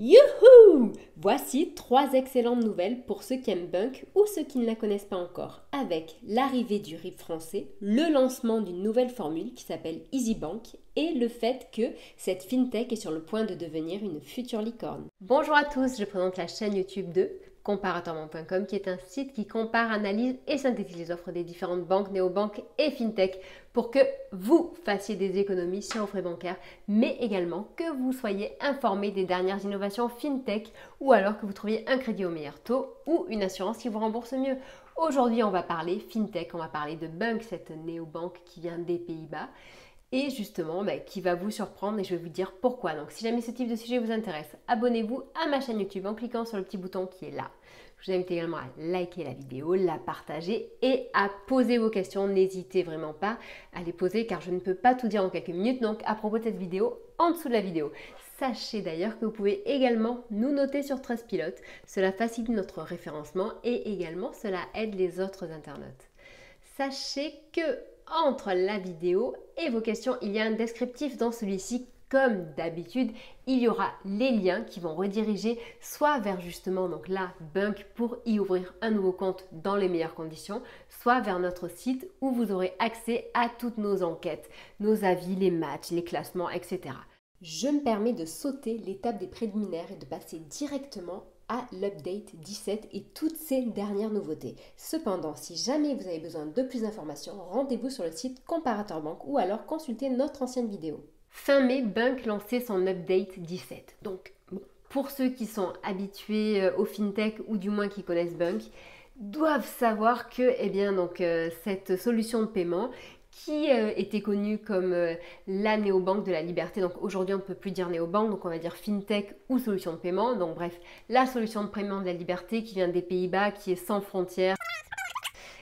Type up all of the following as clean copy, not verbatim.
Youhou! Voici 3 excellentes nouvelles pour ceux qui aiment Bunk ou ceux qui ne la connaissent pas encore. Avec l'arrivée du RIB français, le lancement d'une nouvelle formule qui s'appelle EasyBank et le fait que cette fintech est sur le point de devenir une future licorne. Bonjour à tous, je présente la chaîne YouTube de comparatorment.com qui est un site qui compare, analyse et synthétise les offres des différentes banques, néobanques et fintech pour que vous fassiez des économies sur vos frais bancaires, mais également que vous soyez informé des dernières innovations fintech ou alors que vous trouviez un crédit au meilleur taux ou une assurance qui vous rembourse mieux. Aujourd'hui, on va parler fintech, on va parler de Bunk, cette néobanque qui vient des Pays-Bas. Et justement, qui va vous surprendre et je vais vous dire pourquoi. Donc si jamais ce type de sujet vous intéresse, abonnez-vous à ma chaîne YouTube en cliquant sur le petit bouton qui est là. Je vous invite également à liker la vidéo, la partager et à poser vos questions. N'hésitez vraiment pas à les poser car je ne peux pas tout dire en quelques minutes. Donc à propos de cette vidéo, en dessous de la vidéo. Sachez d'ailleurs que vous pouvez également nous noter sur Trustpilot. Cela facilite notre référencement et également cela aide les autres internautes. Sachez que entre la vidéo et vos questions, il y a un descriptif dans celui-ci. Comme d'habitude, il y aura les liens qui vont rediriger soit vers justement donc la Bunk pour y ouvrir un nouveau compte dans les meilleures conditions, soit vers notre site où vous aurez accès à toutes nos enquêtes, nos avis, les matchs, les classements, etc. Je me permets de sauter l'étape des préliminaires et de passer directement à l'update 17 et toutes ces dernières nouveautés. Cependant, si jamais vous avez besoin de plus d'informations, rendez-vous sur le site Comparator Bank ou alors consultez notre ancienne vidéo. Fin mai, Bunk lançait son update 17. Donc, pour ceux qui sont habitués au fintech ou du moins qui connaissent Bunk, doivent savoir que cette solution de paiement qui était connue comme la néobanque de la liberté. Donc aujourd'hui, on ne peut plus dire néobanque, donc on va dire fintech ou solution de paiement. Donc bref, la solution de paiement de la liberté qui vient des Pays-Bas, qui est sans frontières.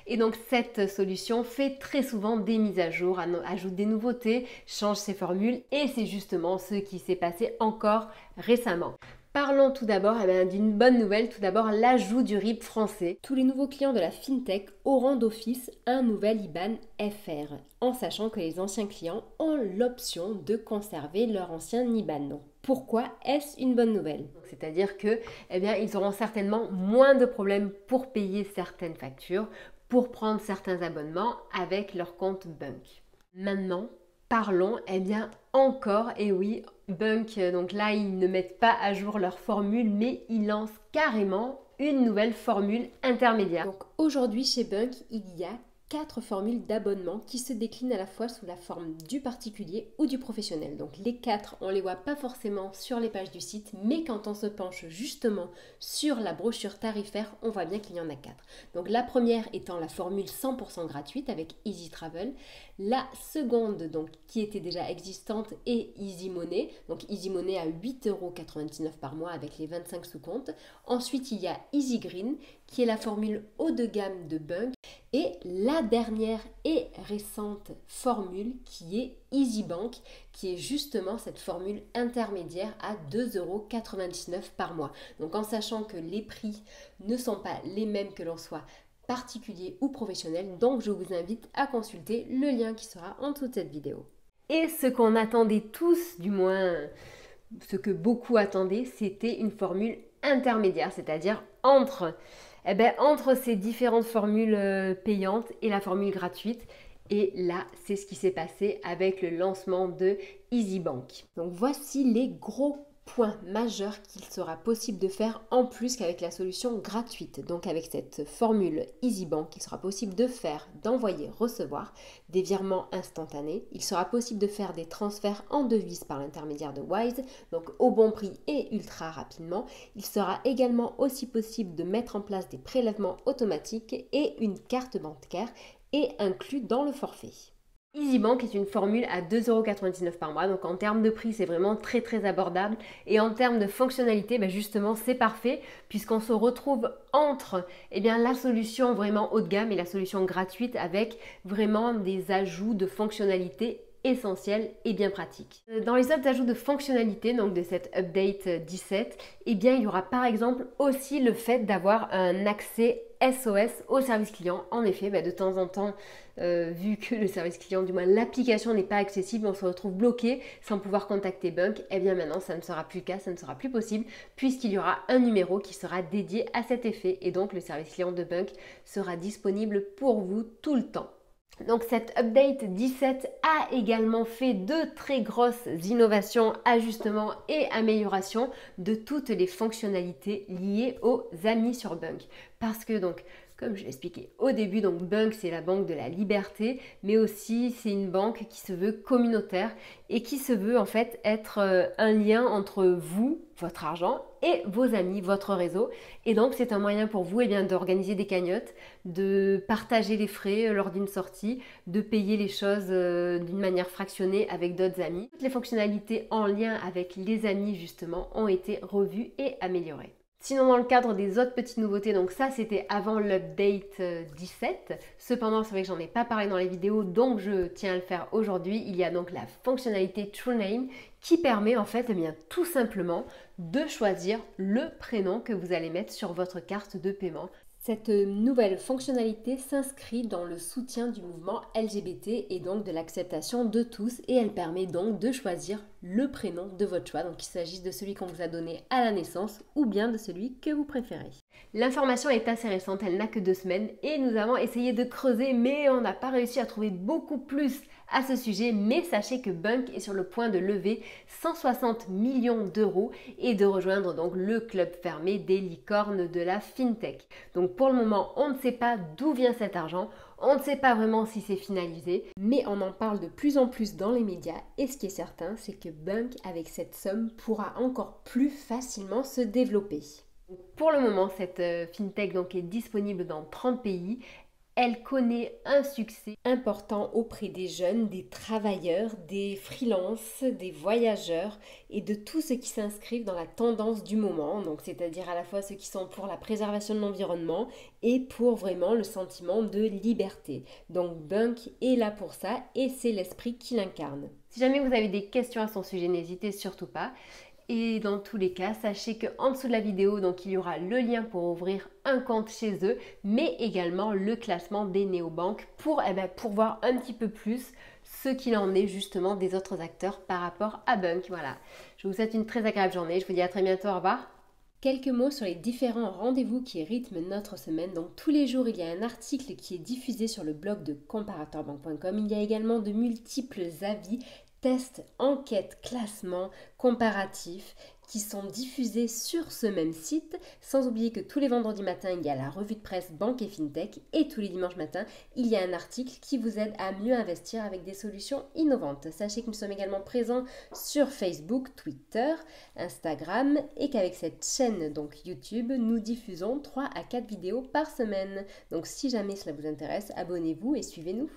Et donc cette solution fait très souvent des mises à jour, ajoute des nouveautés, change ses formules et c'est justement ce qui s'est passé encore récemment. Parlons tout d'abord d'une bonne nouvelle, tout d'abord l'ajout du RIB français. Tous les nouveaux clients de la FinTech auront d'office un nouvel IBAN FR, en sachant que les anciens clients ont l'option de conserver leur ancien IBAN. Donc, pourquoi est-ce une bonne nouvelle? C'est-à-dire que, ils auront certainement moins de problèmes pour payer certaines factures, pour prendre certains abonnements avec leur compte Bunk. Maintenant, parlons encore, et oui, Bunk, donc là ils ne mettent pas à jour leur formule, mais ils lancent carrément une nouvelle formule intermédiaire. Donc aujourd'hui chez Bunk, il y a 4 formules d'abonnement qui se déclinent à la fois sous la forme du particulier ou du professionnel. Donc les 4, on ne les voit pas forcément sur les pages du site, mais quand on se penche justement sur la brochure tarifaire, on voit bien qu'il y en a 4. Donc la première étant la formule 100% gratuite avec Easy Travel. La seconde, donc, qui était déjà existante, est Easy Money. Donc Easy Money à 8,99 € par mois avec les 25 sous-comptes. Ensuite, il y a Easy Green qui est la formule haut de gamme de Bunk. Et la dernière et récente formule qui est EasyBank, qui est justement cette formule intermédiaire à 2,99 € par mois. Donc en sachant que les prix ne sont pas les mêmes que l'on soit particulier ou professionnel, donc je vous invite à consulter le lien qui sera en dessous de cette vidéo. Et ce qu'on attendait tous, du moins ce que beaucoup attendaient, c'était une formule intermédiaire, c'est-à-dire entre ces différentes formules payantes et la formule gratuite. Et là, c'est ce qui s'est passé avec le lancement de EasyBank. Donc voici les gros points majeurs qu'il sera possible de faire en plus qu'avec la solution gratuite. Donc avec cette formule EasyBank, il sera possible de faire, d'envoyer, recevoir des virements instantanés. Il sera possible de faire des transferts en devises par l'intermédiaire de Wise, donc au bon prix et ultra rapidement. Il sera également aussi possible de mettre en place des prélèvements automatiques et une carte bancaire est inclus dans le forfait. EasyBank est une formule à 2,99 € par mois, donc en termes de prix c'est vraiment très très abordable et en termes de fonctionnalité justement c'est parfait puisqu'on se retrouve entre la solution vraiment haut de gamme et la solution gratuite avec vraiment des ajouts de fonctionnalités essentiels et bien pratiques. Dans les autres ajouts de fonctionnalités donc de cette update 17, il y aura par exemple aussi le fait d'avoir un accès SOS au service client. En effet, de temps en temps, vu que le service client, du moins l'application n'est pas accessible, on se retrouve bloqué sans pouvoir contacter Bunk. Et bien maintenant, ça ne sera plus le cas, ça ne sera plus possible puisqu'il y aura un numéro qui sera dédié à cet effet et donc le service client de Bunk sera disponible pour vous tout le temps. Donc cette update 17 a également fait de très grosses innovations, ajustements et améliorations de toutes les fonctionnalités liées aux amis sur Bunk. Parce que donc, comme je l'ai expliqué au début, donc Bunk c'est la banque de la liberté, mais aussi c'est une banque qui se veut communautaire et qui se veut en fait être un lien entre vous, votre argent, et vos amis, votre réseau. Et donc c'est un moyen pour vous d'organiser des cagnottes, de partager les frais lors d'une sortie, de payer les choses d'une manière fractionnée avec d'autres amis. Toutes les fonctionnalités en lien avec les amis justement ont été revues et améliorées. Sinon, dans le cadre des autres petites nouveautés, donc ça c'était avant l'update 17. Cependant, c'est vrai que j'en ai pas parlé dans les vidéos, donc je tiens à le faire aujourd'hui. Il y a donc la fonctionnalité TrueName qui permet en fait tout simplement de choisir le prénom que vous allez mettre sur votre carte de paiement. Cette nouvelle fonctionnalité s'inscrit dans le soutien du mouvement LGBT et donc de l'acceptation de tous et elle permet donc de choisir le prénom de votre choix, donc qu'il s'agisse de celui qu'on vous a donné à la naissance ou bien de celui que vous préférez. L'information est assez récente, elle n'a que 2 semaines et nous avons essayé de creuser mais on n'a pas réussi à trouver beaucoup plus à ce sujet, mais sachez que Bunk est sur le point de lever 160 millions d'euros et de rejoindre donc le club fermé des licornes de la FinTech. Donc pour le moment, on ne sait pas d'où vient cet argent, on ne sait pas vraiment si c'est finalisé, mais on en parle de plus en plus dans les médias et ce qui est certain, c'est que Bunk avec cette somme pourra encore plus facilement se développer. Pour le moment, cette FinTech donc est disponible dans 30 pays. Elle connaît un succès important auprès des jeunes, des travailleurs, des freelances, des voyageurs et de tous ceux qui s'inscrivent dans la tendance du moment, donc c'est-à-dire à la fois ceux qui sont pour la préservation de l'environnement et pour vraiment le sentiment de liberté. Donc Bunk est là pour ça et c'est l'esprit qui l'incarne. Si jamais vous avez des questions à son sujet, n'hésitez surtout pas. Et dans tous les cas, sachez qu'en dessous de la vidéo, donc il y aura le lien pour ouvrir un compte chez eux, mais également le classement des néobanques pour voir un petit peu plus ce qu'il en est justement des autres acteurs par rapport à Bunk. Voilà, je vous souhaite une très agréable journée, je vous dis à très bientôt, au revoir. Quelques mots sur les différents rendez-vous qui rythment notre semaine. Donc tous les jours, il y a un article qui est diffusé sur le blog de comparateurbank.com. Il y a également de multiples avis, tests, enquêtes, classements, comparatifs qui sont diffusés sur ce même site, sans oublier que tous les vendredis matins, il y a la revue de presse Banque et FinTech et tous les dimanches matins, il y a un article qui vous aide à mieux investir avec des solutions innovantes. Sachez que nous sommes également présents sur Facebook, Twitter, Instagram et qu'avec cette chaîne donc YouTube, nous diffusons 3 à 4 vidéos par semaine. Donc si jamais cela vous intéresse, abonnez-vous et suivez-nous.